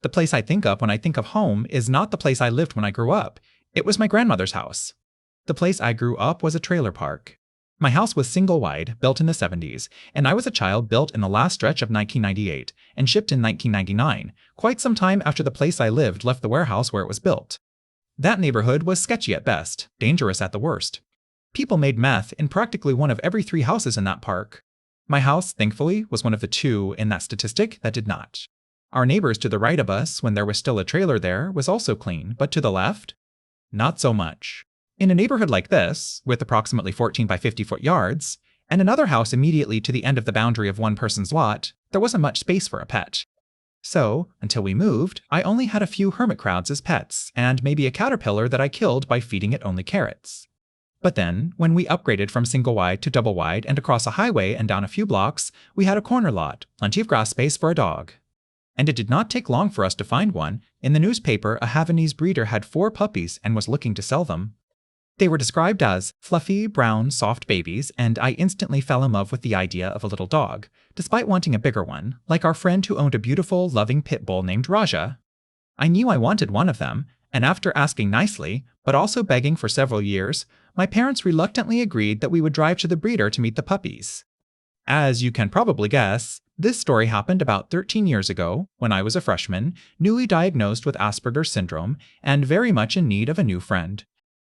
The place I think of when I think of home is not the place I lived when I grew up. It was my grandmother's house. The place I grew up was a trailer park. My house was single-wide, built in the 70s, and I was a child built in the last stretch of 1998 and shipped in 1999, quite some time after the place I lived left the warehouse where it was built. That neighborhood was sketchy at best, dangerous at the worst. People made meth in practically one of every 3 houses in that park. My house, thankfully, was one of the 2 in that statistic that did not. Our neighbors to the right of us, when there was still a trailer there, was also clean, but to the left? Not so much. In a neighborhood like this, with approximately 14 by 50-foot yards, and another house immediately to the end of the boundary of one person's lot, there wasn't much space for a pet. So, until we moved, I only had a few hermit crabs as pets, and maybe a caterpillar that I killed by feeding it only carrots. But then, when we upgraded from single-wide to double-wide and across a highway and down a few blocks, we had a corner lot, plenty of grass space for a dog. And it did not take long for us to find one. In the newspaper, a Havanese breeder had 4 puppies and was looking to sell them. They were described as fluffy, brown, soft babies, and I instantly fell in love with the idea of a little dog, despite wanting a bigger one, like our friend who owned a beautiful, loving pit bull named Raja. I knew I wanted one of them, and after asking nicely, but also begging for several years, my parents reluctantly agreed that we would drive to the breeder to meet the puppies. As you can probably guess, this story happened about 13 years ago, when I was a freshman, newly diagnosed with Asperger's syndrome, and very much in need of a new friend.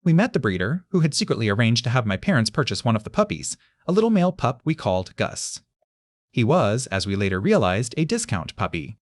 We met the breeder, who had secretly arranged to have my parents purchase one of the puppies, a little male pup we called Gus. He was, as we later realized, a discount puppy.